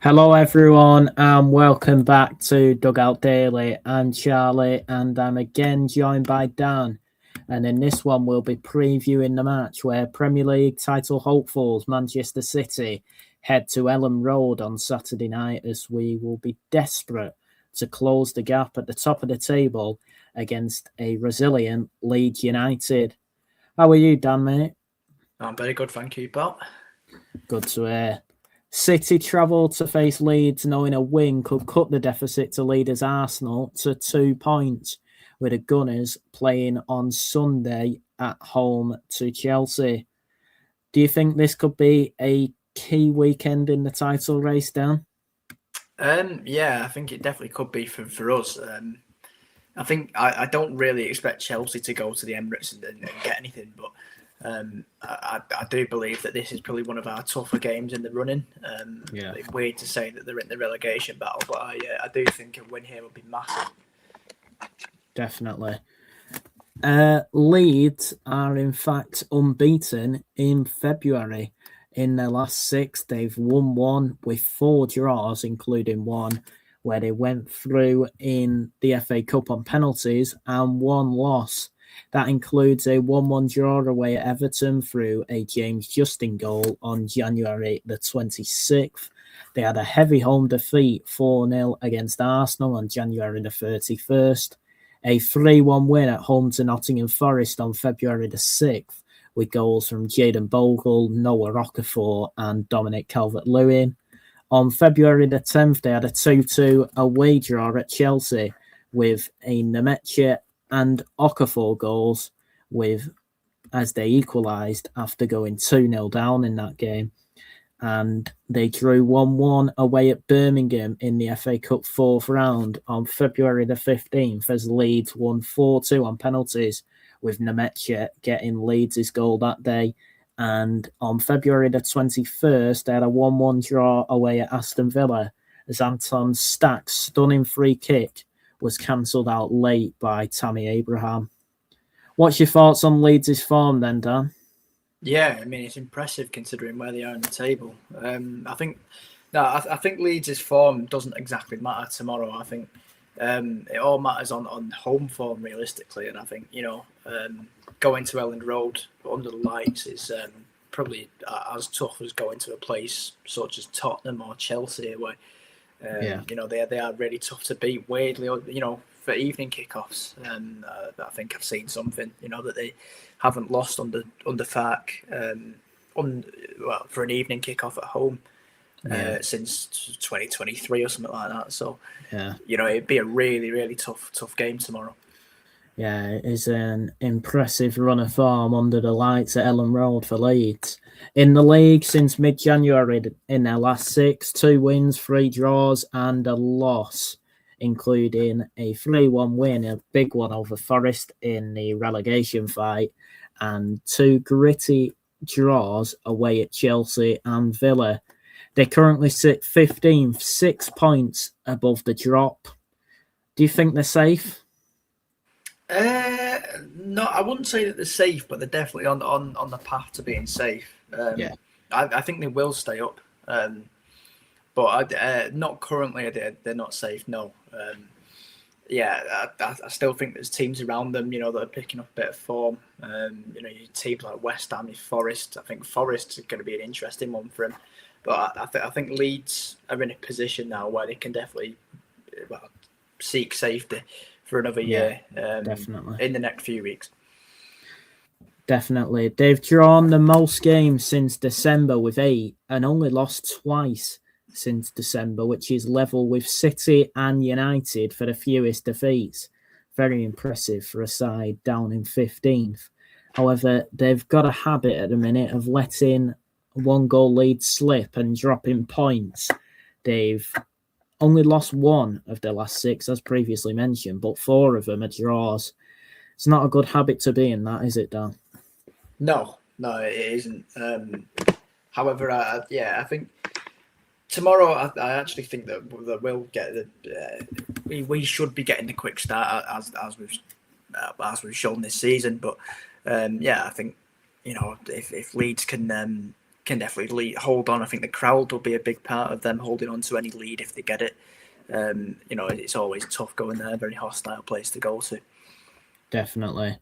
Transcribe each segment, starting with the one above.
Hello, everyone, and welcome back to Dugout Daily. I'm Charlie, and I'm again joined by Dan. And in this one, we'll be previewing the match where Premier League title hopefuls Manchester City head to Elland Road on Saturday night, as we will be desperate to close the gap at the top of the table against a resilient Leeds United. How are you, Dan, mate? I'm very good, thank you, Bob. Good to hear. City travelled to face Leeds, knowing a win could cut the deficit to leaders Arsenal to 2 points, with the Gunners playing on Sunday at home to Chelsea. Do you think this could be a key weekend in the title race, Dan? Yeah, I think it definitely could be for us. I think I don't really expect Chelsea to go to the Emirates and get anything, but I do believe that this is probably one of our tougher games in the running. It's weird to say that they're in the relegation battle, but I do think a win here would be massive. Definitely. Leeds are in fact unbeaten in February. In their last 6, they've won 1 with 4 draws, including one where they went through in the FA Cup on penalties, and 1 loss. That includes a 1-1 draw away at Everton through a James Justin goal on January the 26th. They had a heavy home defeat 4-0 against Arsenal on January the 31st. A 3-1 win at home to Nottingham Forest on February the 6th, with goals from Jayden Bogle, Noah Okafor, and Dominic Calvert-Lewin. On February the 10th, they had a 2-2 away draw at Chelsea with a Nemetche and Okafor goals, as they equalised after going 2-0 down in that game. And they drew 1-1 away at Birmingham in the FA Cup 4th round on February the 15th, as Leeds won 4-2 on penalties, with Nemetche getting Leeds' goal that day. And on February the 21st, they had a 1-1 draw away at Aston Villa, as Anton Stack's stunning free kick was cancelled out late by Tammy Abraham. What's your thoughts on Leeds' form then, Dan? Yeah, I mean, it's impressive considering where they are in the table. I think Leeds' form doesn't exactly matter tomorrow. I think it all matters on home form realistically, and I think going to Elland Road under the lights is probably as tough as going to a place such as Tottenham or Chelsea, where they are really tough to beat. Weirdly, for evening kickoffs, I think I've seen something that they haven't lost under Fark for an evening kickoff at home since 2023 or something like that. So it'd be a really, really tough game tomorrow. Yeah, it is an impressive run of form under the lights at Elland Road for Leeds. In the league since mid-January, in their last 6, 2 wins, 3 draws and a loss, including a 3-1 win, a big one over Forest in the relegation fight, and 2 gritty draws away at Chelsea and Villa. They currently sit 15th, 6 points above the drop. Do you think they're safe? No, I wouldn't say that they're safe, but they're definitely on the path to being safe. I think they will stay up, but not currently. They're not safe. No. I still think there's teams around them, that are picking up a bit of form. Teams like West Ham, Forest. I think Forest is going to be an interesting one for them. But I think Leeds are in a position now where they can definitely seek safety for another year, definitely in the next few weeks. Definitely. They've drawn the most games since December with 8 and only lost twice since December, which is level with City and United for the fewest defeats. Very impressive for a side down in 15th. However, they've got a habit at the minute of letting 1-goal lead slip and dropping points. They've only lost 1 of their last 6, as previously mentioned, but 4 of them are draws. It's not a good habit to be in, that, is it, Dan? No, it isn't. However, I think tomorrow, I actually think that we'll get we should be getting the quick start as we've shown this season. But I think if Leeds can can definitely hold on. I think the crowd will be a big part of them holding on to any lead if they get it. It's always tough going there, very hostile place to go to. Definitely.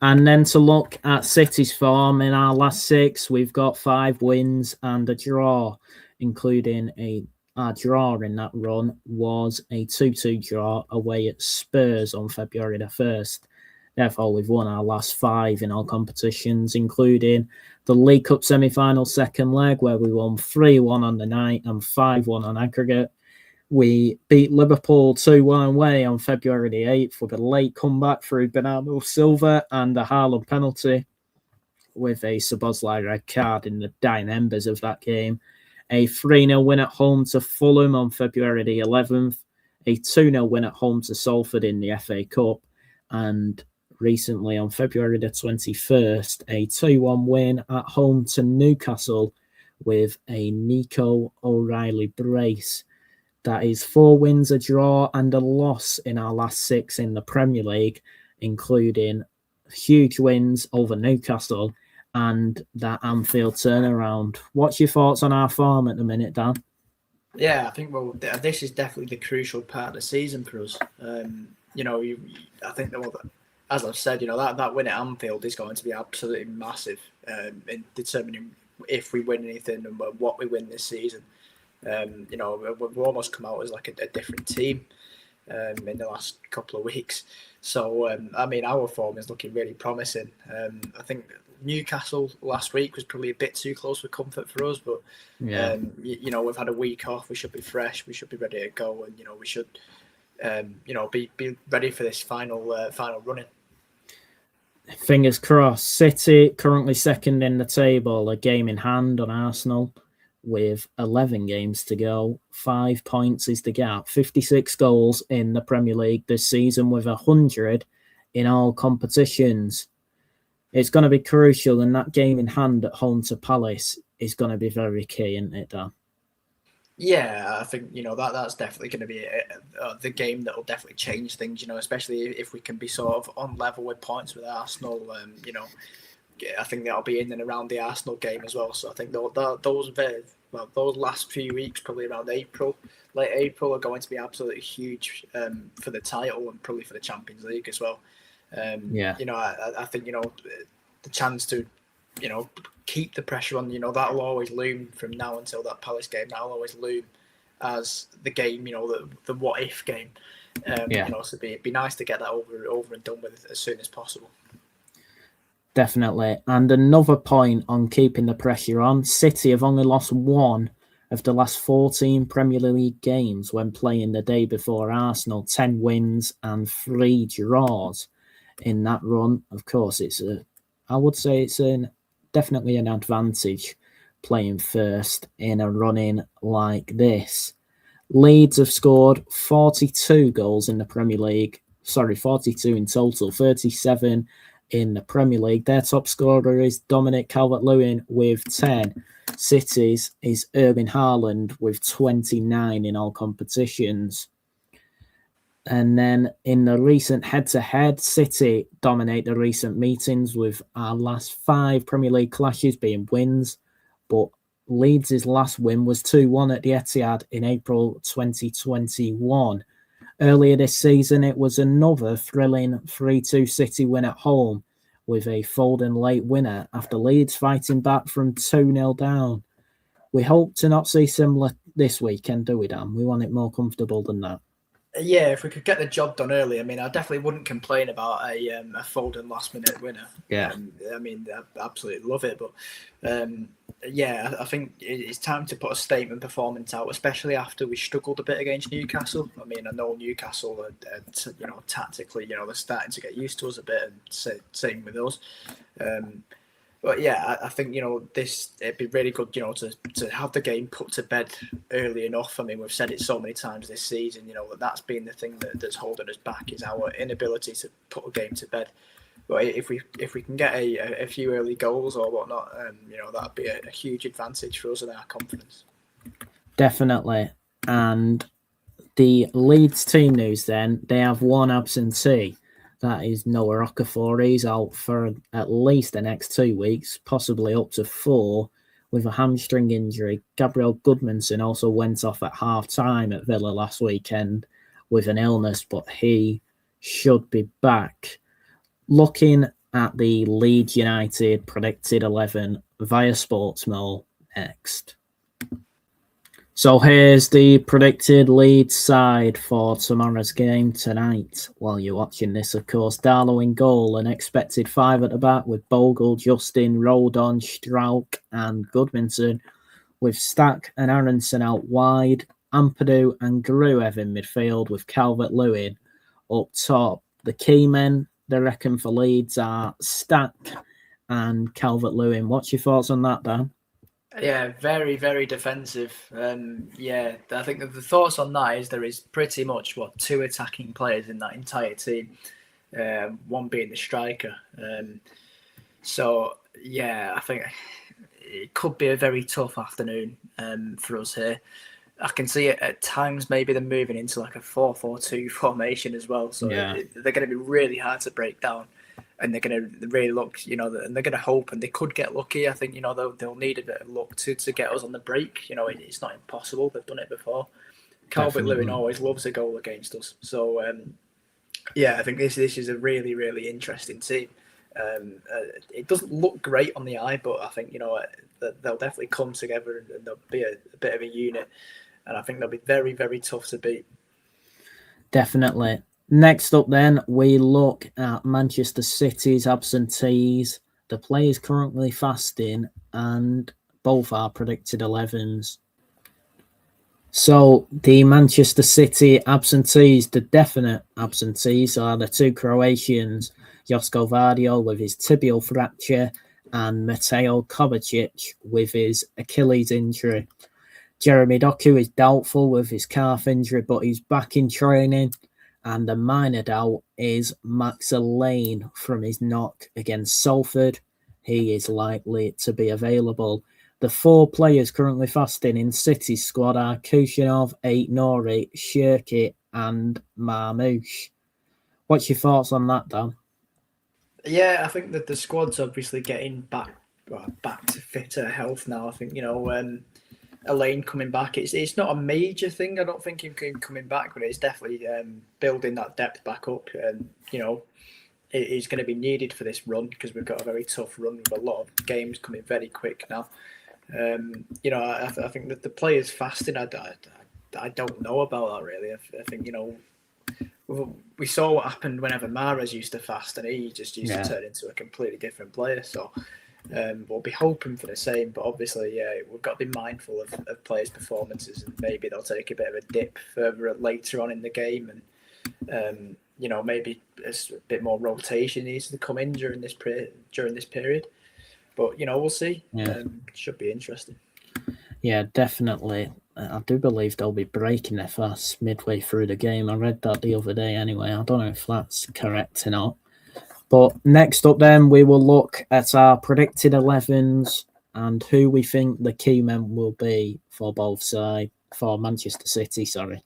And then to look at City's form in our last 6, we've got 5 wins and a draw, including our draw in that run was a 2-2 draw away at Spurs on February the 1st. Therefore, we've won our last 5 in all competitions, including the League Cup semi-final second leg, where we won 3-1 on the night and 5-1 on aggregate. We beat Liverpool 2-1 away on February the 8th with a late comeback through Bernardo Silva and a Haaland penalty with a Szoboszlai red card in the dying embers of that game. A 3-0 win at home to Fulham on February the 11th. A 2-0 win at home to Salford in the FA Cup. And recently on February the 21st, a 2-1 win at home to Newcastle with a Nico O'Reilly brace. That is 4 wins, a draw, and a loss in our last 6 in the Premier League, including huge wins over Newcastle and that Anfield turnaround. What's your thoughts on our form at the minute, Dan? Yeah, I think this is definitely the crucial part of the season for us. I think that, as I've said, that win at Anfield is going to be absolutely massive in determining if we win anything and what we win this season. We've almost come out as like a different team in the last couple of weeks. So, our form is looking really promising. I think Newcastle last week was probably a bit too close for comfort for us, but we've had a week off. We should be fresh. We should be ready to go, and we should, be ready for this final running. Fingers crossed. City currently second in the table, a game in hand on Arsenal. With 11 games to go, 5 points is the gap. 56 goals in the Premier League this season with 100 in all competitions. It's going to be crucial, and that game in hand at home to Palace is going to be very key, isn't it, Dan? Yeah, I think that's definitely going to be the game that will definitely change things. Especially if we can be sort of on level with points with Arsenal. I think that'll be in and around the Arsenal game as well. So I think those last few weeks, probably around late April, are going to be absolutely huge for the title and probably for the Champions League as well. I think the chance to keep the pressure on. That'll always loom from now until that Palace game. That'll always loom as the game. The what if game. So it'd be nice to get that over and done with as soon as possible. Definitely. And another point on keeping the pressure on, City have only lost 1 of the last 14 Premier League games when playing the day before Arsenal. 10 wins and 3 draws in that run. Of course, I would say it's definitely an advantage playing first in a run-in like this. Leeds have scored 42 goals in the Premier League. 42 in total, 37 in the Premier League. Their top scorer is Dominic Calvert-Lewin with 10. City's is Erling Haaland with 29 in all competitions. And then in the recent head-to-head, City dominate the recent meetings with our last 5 Premier League clashes being wins. But Leeds' last win was 2-1 at the Etihad in April 2021. Earlier this season, it was another thrilling 3-2 City win at home with a Foden late winner after Leeds fighting back from 2-0 down. We hope to not see similar this weekend, do we, Dan? We want it more comfortable than that. Yeah, if we could get the job done early, I definitely wouldn't complain about a Foden last-minute winner. Yeah. I absolutely love it. But, I think it's time to put a statement performance out, especially after we struggled a bit against Newcastle. I know Newcastle are, tactically, they're starting to get used to us a bit, and same with us. But yeah, I think it'd be really good to have the game put to bed early enough. We've said it so many times this season. That's been the thing that's holding us back is our inability to put a game to bed. But if we can get a few early goals or whatnot, that'd be a huge advantage for us and our confidence. Definitely. And the Leeds team news then, they have 1 absentee. That is Noah Okafor. He's out for at least the next 2 weeks, possibly up to 4, with a hamstring injury. Gabriel Goodmanson also went off at half-time at Villa last weekend with an illness, but he should be back. Looking at the Leeds United predicted 11 via Sportsmole next. So here's the predicted Leeds side for tomorrow's game tonight. While you're watching this, of course, Darlow in goal, an expected 5 at the back with Bogle, Justin, Rodon, Strauch and Goodmanson, with Stack and Aronson out wide, Ampadu and Gruev in midfield with Calvert-Lewin up top. The key men, they reckon, for Leeds are Stack and Calvert-Lewin. What's your thoughts on that, Dan? Yeah, very, very defensive. I think that the thoughts on that is there is pretty much, 2 attacking players in that entire team, one being the striker. I think it could be a very tough afternoon for us here. I can see it at times, maybe they're moving into like a 4-4-2 formation as well. So they're going to be really hard to break down. And they're going to really look, and they're going to hope, and they could get lucky. I think, they'll need a bit of luck to get us on the break. It's not impossible. They've done it before. Calvert-Lewin always loves a goal against us. So, I think this is a really, really interesting team. It doesn't look great on the eye, but I think, they'll definitely come together and they'll be a bit of a unit. And I think they'll be very, very tough to beat. Definitely. Next up then, we look at Manchester City's absentees. The players currently fasting and both are predicted 11s. So the Manchester City absentees, the definite absentees, are the 2 Croatians, Josko Vardio with his tibial fracture and Mateo Kovacic with his Achilles injury. Jeremy Doku is doubtful with his calf injury, but he's back in training. And the minor doubt is Max Lane from his knock against Salford. He is likely to be available. The 4 players currently fasting in City's squad are Kushinov, Aït-Nouri, Shirky and Marmoush. What's your thoughts on that, Dan? Yeah, I think that the squad's obviously getting back to fitter health now. I think, Elaine coming back, it's not a major thing. I don't think him coming back, but it's definitely building that depth back up. And it is going to be needed for this run because we've got a very tough run with a lot of games coming very quick now. I think that the players fasting, I don't know about that really. I think we saw what happened whenever Mahrez used to fast, and he just used to turn into a completely different player. So. We'll be hoping for the same, but obviously, we've got to be mindful of players' performances, and maybe they'll take a bit of a dip further later on in the game, and maybe a bit more rotation needs to come in during this period. But we'll see. Should be interesting. Yeah, definitely. I do believe they'll be breaking their fast midway through the game. I read that the other day. Anyway, I don't know if that's correct or not. But next up then, we will look at our predicted 11s and who we think the key men will be for both sides, for Manchester City, sorry.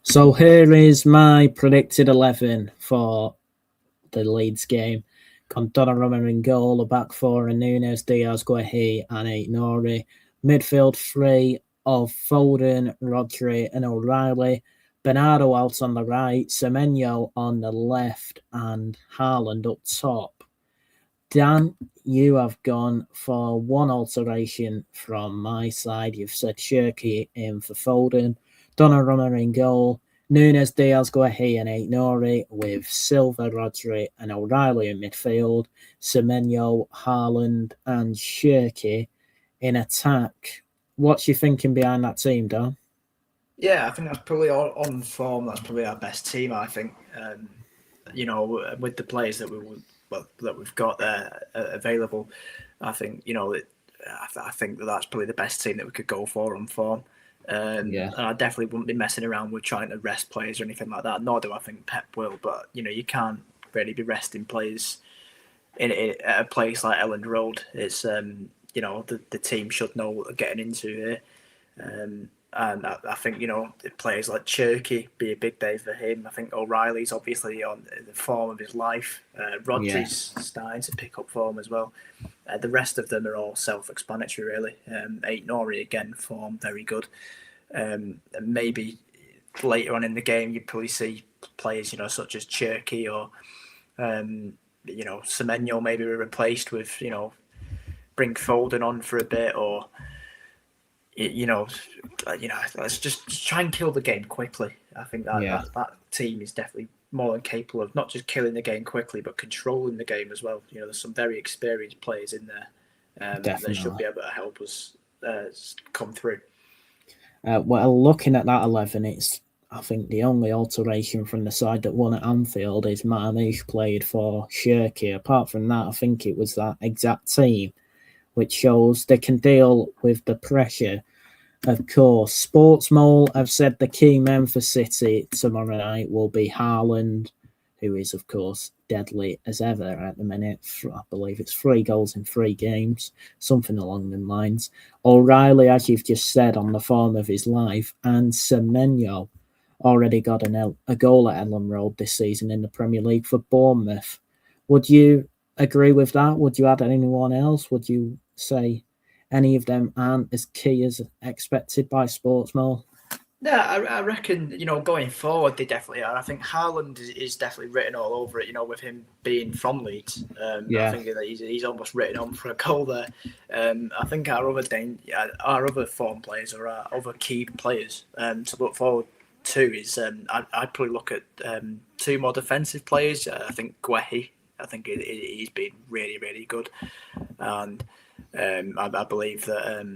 So here is my predicted 11 for the Leeds game. Donnarumma in goal, a back 4 and Nunes, Diaz, Guehi and Aït-Nouri. Midfield 3 of Foden, Rodri and O'Reilly. Bernardo out on the right, Semenyo on the left, and Haaland up top. Dan, you have gone for one alteration from my side. You've said Shirky in for Foden, Donnarumma in goal, Nunes, Diaz, Guehi and Aït-Nouri with Silva, Rodri and O'Reilly in midfield, Semenyo, Haaland and Shirky in attack. What's your thinking behind that team, Dan? Yeah, I think that's probably on form. That's probably our best team. I think, with the players that we've got there available, I think I think that's probably the best team that we could go for on form. And I definitely wouldn't be messing around with trying to rest players or anything like that. Nor do I think Pep will. But you can't really be resting players in at a place like Elland Road. It's the team should know what they're getting into here. And I think, players like Cherky be a big day for him. I think O'Reilly's obviously on the form of his life. Rodri's starting to pick up form as well. The rest of them are all self-explanatory, really. Aït-Nouri, again, form very good. Maybe later on in the game, you'd probably see players, such as Cherky or, Semenyo maybe replaced with, bring Foden on for a bit, or let's just try and kill the game quickly. I think that team is definitely more than capable of not just killing the game quickly, but controlling the game as well. There's some very experienced players in there that should be able to help us come through. Well, looking at that 11, I think the only alteration from the side that won at Anfield is Marmoush played for Cherky. Apart from that, I think it was that exact team, which shows they can deal with the pressure. Of course, Sportsmole have said the key men for City tomorrow night will be Haaland, who is, of course, deadly as ever at the minute. I believe it's 3 goals in 3 games, something along them lines. O'Reilly, as you've just said, on the form of his life, and Semenyo already got a goal at Elland Road this season in the Premier League for Bournemouth. Would you agree with that? Would you add anyone else? Would you say any of them aren't as key as expected by Sportsmole? Yeah, I reckon, going forward, they definitely are. I think Haaland is definitely written all over it, with him being from Leeds. I think that he's almost written on for a goal there. I think our other form players or our other key players to look forward to is I'd probably look at 2 more defensive players. I think Guehi, I think he's been really, really good. And I believe that,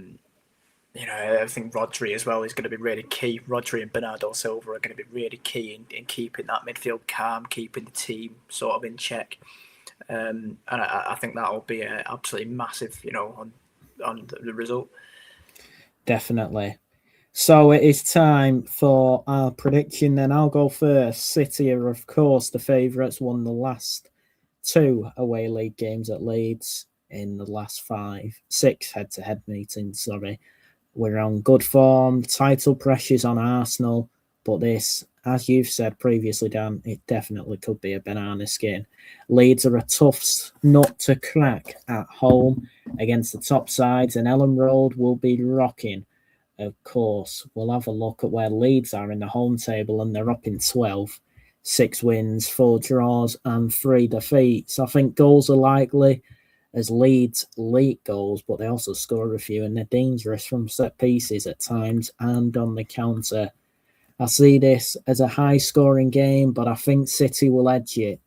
I think Rodri as well is going to be really key. Rodri and Bernardo Silva are going to be really key in keeping that midfield calm, keeping the team sort of in check. And I think that will be absolutely massive, on the result. Definitely. So it is time for our prediction then. I'll go first. City are, of course, the favourites, won the last 2 away league games at Leeds in the last 6 head-to-head meetings, We're on good form, title pressures on Arsenal, but this, as you've said previously, Dan, it definitely could be a banana skin. Leeds are a tough nut to crack at home against the top sides, and Elland Road will be rocking. Of course, we'll have a look at where Leeds are in the home table, and they're up in 12. 6 wins, 4 draws, and 3 defeats. I think goals are likely as Leeds leak goals, but they also score a few, and they're dangerous from set pieces at times and on the counter. I see this as a high-scoring game, but I think City will edge it.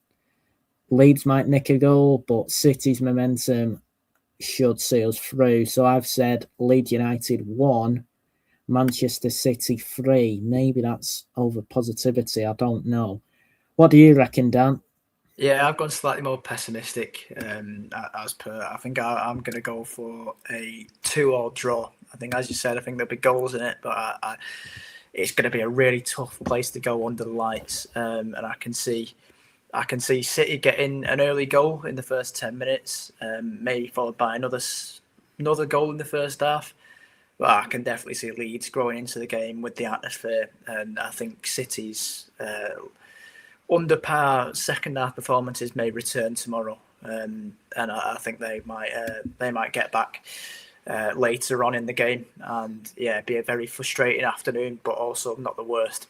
Leeds might nick a goal, but City's momentum should see us through. So I've said Leeds United 1, Manchester City 3. Maybe that's over positivity. I don't know. What do you reckon, Dan? Yeah, I've gone slightly more pessimistic as per. I think I'm going to go for a 2-2 draw. I think, as you said, I think there'll be goals in it, but it's going to be a really tough place to go under the lights. And I can see City getting an early goal in the first 10 minutes, maybe followed by another goal in the first half. But I can definitely see Leeds growing into the game with the atmosphere, and I think City's under par second half performances may return tomorrow, and I think they might get back later on in the game, and be a very frustrating afternoon, but also not the worst.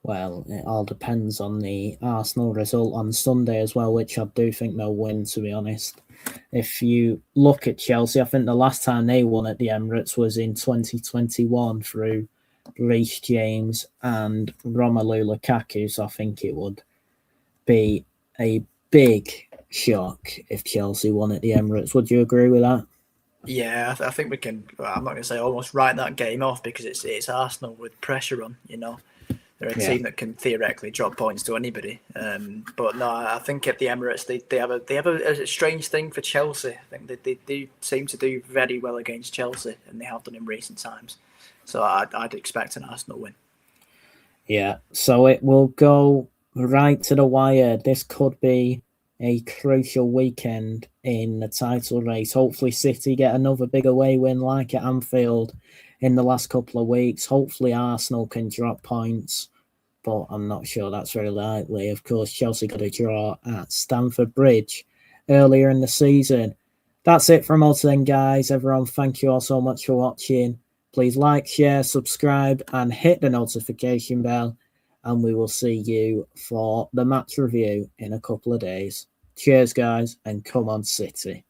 Well, it all depends on the Arsenal result on Sunday as well, which I do think they'll win, to be honest. If you look at Chelsea, I think the last time they won at the Emirates was in 2021 through Reece James and Romelu Lukaku, so I think it would be a big shock if Chelsea won at the Emirates. Would you agree with that? Yeah, I think we can. I'm not going to say almost write that game off because it's Arsenal with pressure on. They're a team that can theoretically drop points to anybody. But no, I think at the Emirates they have a strange thing for Chelsea. I think they do seem to do very well against Chelsea, and they have done in recent times. So I'd expect an Arsenal win. Yeah, so it will go right to the wire. This could be a crucial weekend in the title race. Hopefully City get another big away win like at Anfield in the last couple of weeks. Hopefully Arsenal can drop points, but I'm not sure that's very likely. Of course, Chelsea got a draw at Stamford Bridge earlier in the season. That's it from us then, guys. Everyone, thank you all so much for watching. Please like, share, subscribe, and hit the notification bell. And we will see you for the match review in a couple of days. Cheers, guys, and come on, City.